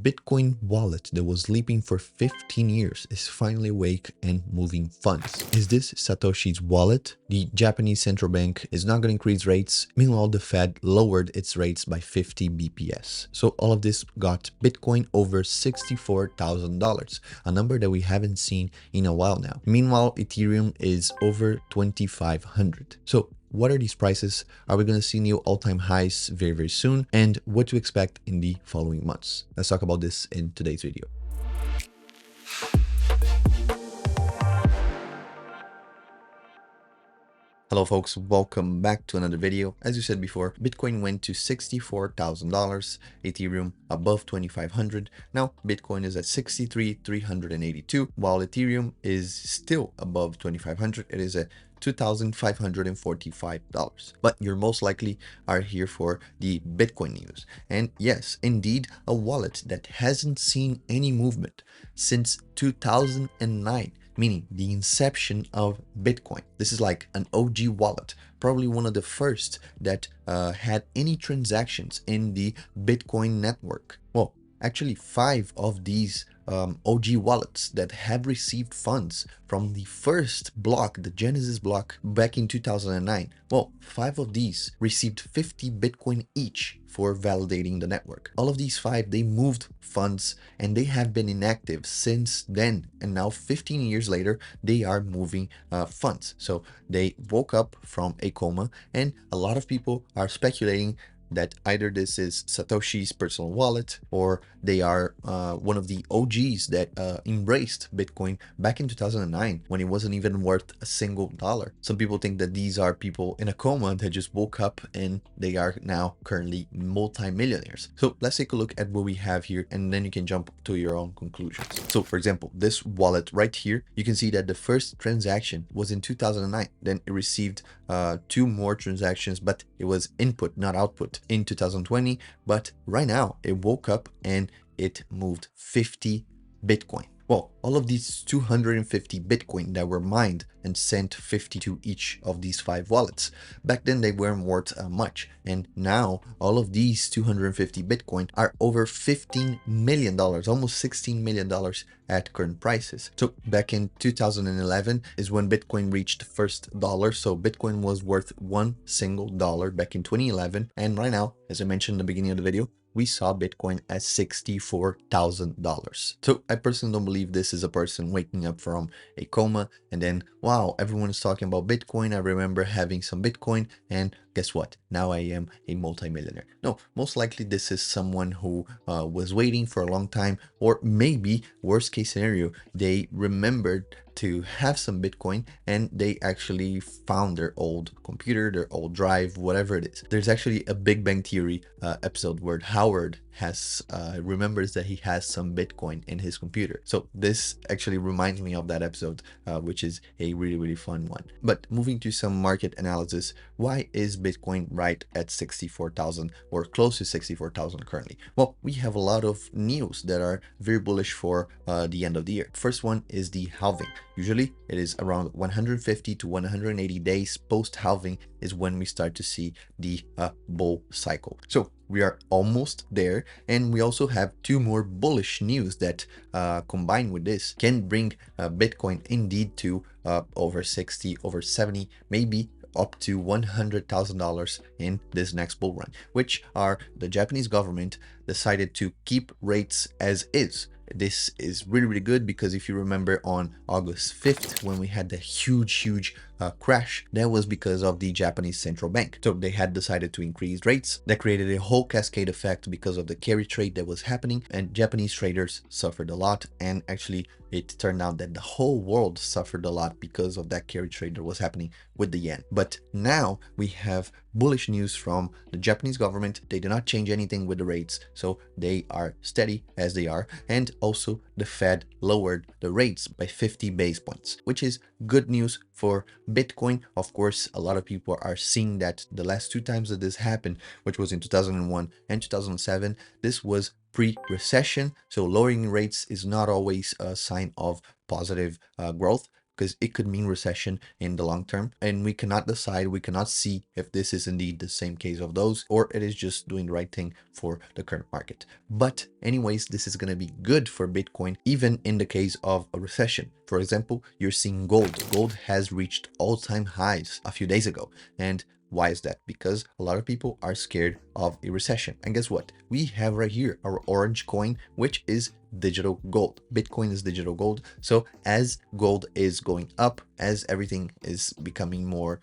Bitcoin wallet that was sleeping for 15 years is finally awake and moving funds. Is this Satoshi's wallet? The Japanese central bank is not going to increase rates. Meanwhile, the Fed lowered its rates by 50 BPS. So all of this got Bitcoin over $64,000, a number that we haven't seen in a while now. Meanwhile, Ethereum is over 2,500. So what are these prices? Are we going to see new all-time highs very, very soon? And what to expect in the following months? Let's talk about this in today's video. Hello folks, welcome back to another video. As you said before, Bitcoin went to $64,000, Ethereum above 2,500. Now Bitcoin is at 63,382, while Ethereum is still above 2,500. It is at $2,545. But you're most likely are here for the Bitcoin news. And yes, indeed, a wallet that hasn't seen any movement since 2009. Meaning the inception of Bitcoin. This is like an OG wallet, probably one of the first that had any transactions in the Bitcoin network. Well, actually 5 of these OG wallets that have received funds from the first block, the Genesis block, back in 2009. Well, 5 of these received 50 Bitcoin each for validating the network. All of these 5, they moved funds and they have been inactive since then. And now 15 years later, they are moving funds. So they woke up from a coma, and a lot of people are speculating that either this is Satoshi's personal wallet or they are one of the OGs that embraced Bitcoin back in 2009 when it wasn't even worth a single dollar. Some people think that these are people in a coma that just woke up and they are now currently multi-millionaires. So let's take a look at what we have here, and then you can jump to your own conclusions. So for example, this wallet right here, you can see that the first transaction was in 2009. Then it received 2 more transactions, but it was input, not output, in 2020. But right now it woke up and it moved 50 Bitcoin. Well, all of these 250 Bitcoin that were mined and sent 50 to each of these 5 wallets. Back then they weren't worth much. And now all of these 250 Bitcoin are over $15 million, almost $16 million at current prices. So back in 2011 is when Bitcoin reached the first dollar. So Bitcoin was worth $1 single back in 2011. And right now, as I mentioned in the beginning of the video, we saw Bitcoin at $64,000. So I personally don't believe this is a person waking up from a coma and then, wow, everyone is talking about Bitcoin. I remember having some Bitcoin and guess what? Now I am a multimillionaire. No, most likely this is someone who was waiting for a long time, or maybe worst case scenario, they remembered to have some Bitcoin and they actually found their old computer, their old drive, whatever it is. There's actually a Big Bang Theory episode where Howard has remembers that he has some Bitcoin in his computer. So this actually reminds me of that episode, which is a really, really fun one. But moving to some market analysis, why is Bitcoin right at 64,000 or close to 64,000 currently? Well, we have a lot of news that are very bullish for the end of the year. First one is the halving. Usually it is around 150 to 180 days post halving is when we start to see the bull cycle. So we are almost there, and we also have 2 more bullish news that combined with this can bring Bitcoin indeed to over 60, over 70, maybe up to $100,000 in this next bull run, which are the Japanese government decided to keep rates as is. This is really, really good because if you remember on August 5th, when we had the huge crash, that was because of the Japanese central bank. So they had decided to increase rates. That created a whole cascade effect because of the carry trade that was happening, and Japanese traders suffered a lot. And actually it turned out that the whole world suffered a lot because of that carry trade that was happening with the yen. But now we have bullish news from the Japanese government. They did not change anything with the rates, so they are steady as they are. And also the Fed lowered the rates by 50 base points, which is good news for Bitcoin. Of course, a lot of people are seeing that the last 2 times that this happened, which was in 2001 and 2007, this was pre-recession. So lowering rates is not always a sign of positive growth. because it could mean recession in the long term. And we cannot decide, we cannot see if this is indeed the same case of those, or it is just doing the right thing for the current market. But anyways, this is going to be good for Bitcoin, even in the case of a recession. For example, you're seeing gold. Gold has reached all-time highs a few days ago. And why is that? Because a lot of people are scared of a recession. And guess what? We have right here our orange coin, which is digital gold. Bitcoin is digital gold. So as gold is going up, as everything is becoming more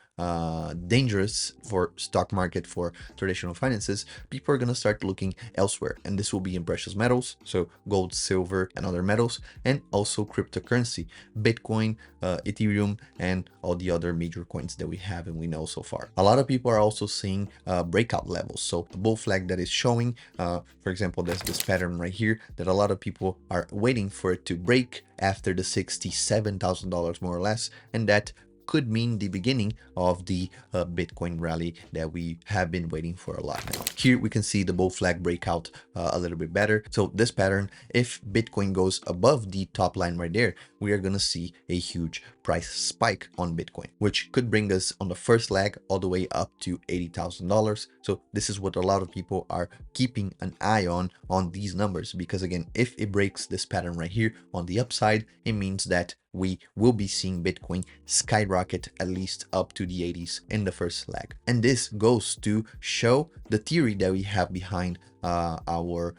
dangerous for stock market, for traditional finances, people are going to start looking elsewhere. And this will be in precious metals, so gold, silver, and other metals, and also cryptocurrency, Bitcoin, Ethereum, and all the other major coins that we have and we know so far. A lot of people are also seeing breakout levels. So the bull flag that is showing, for example, there's this pattern right here that a lot of people are waiting for it to break after the $67,000 more or less, and that could mean the beginning of the Bitcoin rally that we have been waiting for a lot now. Here we can see the bull flag breakout a little bit better. So this pattern, if Bitcoin goes above the top line right there, we are going to see a huge price spike on Bitcoin, which could bring us on the first leg all the way up to $80,000. So this is what a lot of people are keeping an eye on these numbers, because again, if it breaks this pattern right here on the upside, it means that we will be seeing Bitcoin skyrocket at least up to the 80s in the first leg. And this goes to show the theory that we have behind our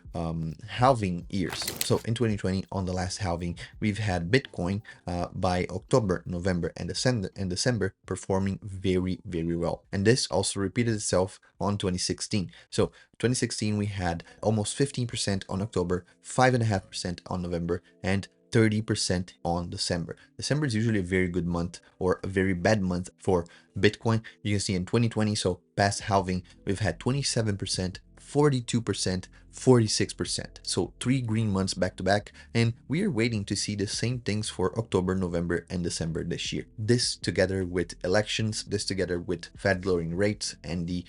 halving years. So in 2020, on the last halving, we've had Bitcoin by October, November, and December performing very, very well. And this also repeated itself on 2016. So 2016, we had almost 15% on October, 5.5% on November, and 30% on December. December is usually a very good month or a very bad month for Bitcoin. You can see in 2020, so past halving, we've had 27%, 42%, 46%. So 3 green months back to back, and we are waiting to see the same things for October, November, and December this year. This together with elections, this together with Fed lowering rates and the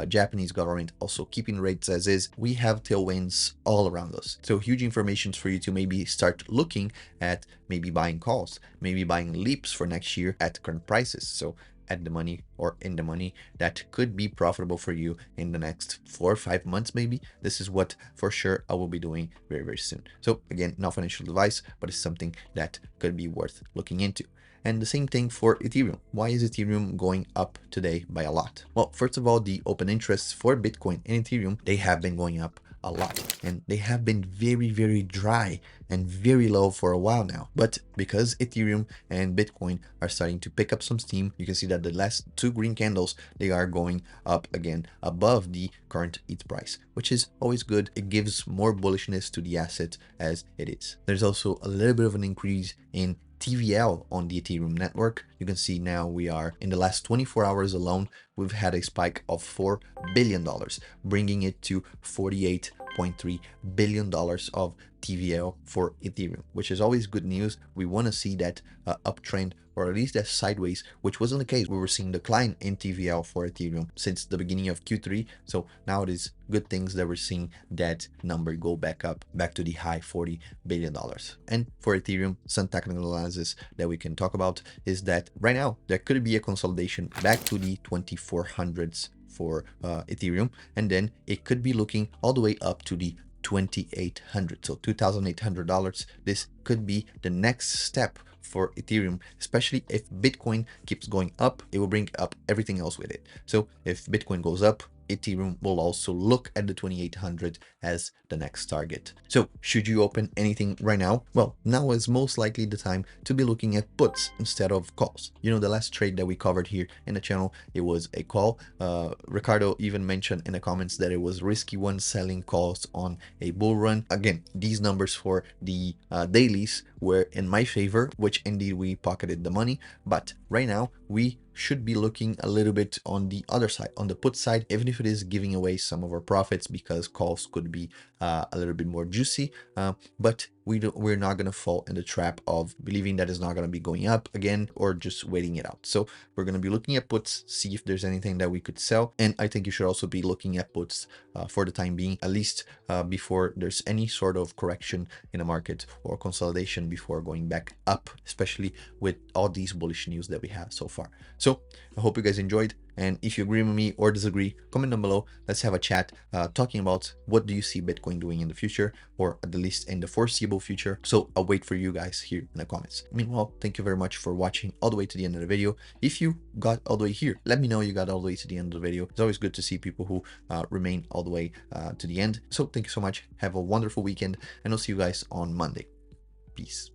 Japanese government also keeping rates as is, we have tailwinds all around us. So huge information for you to maybe start looking at, maybe buying calls, maybe buying leaps for next year at current prices. So at the money or in the money, that could be profitable for you in the next 4 or 5 months maybe. This is what for sure I will be doing very, very soon. So again, not financial advice, but it's something that could be worth looking into. And the same thing for Ethereum. Why is Ethereum going up today by a lot? Well, first of all, the open interests for Bitcoin and Ethereum, they have been going up a lot, and they have been very, very dry and very low for a while now. But because Ethereum and Bitcoin are starting to pick up some steam, you can see that the last 2 green candles, they are going up again above the current ETH price, which is always good. It gives more bullishness to the asset as it is. There's also a little bit of an increase in TVL on the Ethereum network. You can see now we are in the last 24 hours alone, we've had a spike of $4 billion, bringing it to $48.3 billion of TVL for Ethereum, which is always good news. We want to see that uptrend, or at least that sideways, which wasn't the case. We were seeing decline in TVL for Ethereum since the beginning of Q3. So now it is good things that we're seeing that number go back up, back to the high $40 billion. And for Ethereum, some technical analysis that we can talk about is that right now there could be a consolidation back to the 2400s for Ethereum, and then it could be looking all the way up to the 2800, so $2,800. This could be the next step for Ethereum, especially if Bitcoin keeps going up. It will bring up everything else with it. So if Bitcoin goes up, Ethereum will also look at the 2800 as the next target. So should you open anything right now? Well, now is most likely the time to be looking at puts instead of calls. You know, the last trade that we covered here in the channel, it was a call. Ricardo even mentioned in the comments that it was risky one, selling calls on a bull run. Again, these numbers for the dailies were in my favor, which indeed we pocketed the money. But right now we should be looking a little bit on the other side, on the put side, even if it is giving away some of our profits, because calls could be a little bit more juicy. But we're not going to fall in the trap of believing that it's not going to be going up again or just waiting it out. So we're going to be looking at puts, see if there's anything that we could sell. And I think you should also be looking at puts for the time being, at least before there's any sort of correction in the market or consolidation before going back up, especially with all these bullish news that we have so far. So I hope you guys enjoyed. And if you agree with me or disagree, comment down below. Let's have a chat talking about what do you see Bitcoin doing in the future, or at the least in the foreseeable future. So I'll wait for you guys here in the comments. Meanwhile, thank you very much for watching all the way to the end of the video. If you got all the way here, let me know you got all the way to the end of the video. It's always good to see people who remain all the way to the end. So thank you so much. Have a wonderful weekend, and I'll see you guys on Monday. Peace.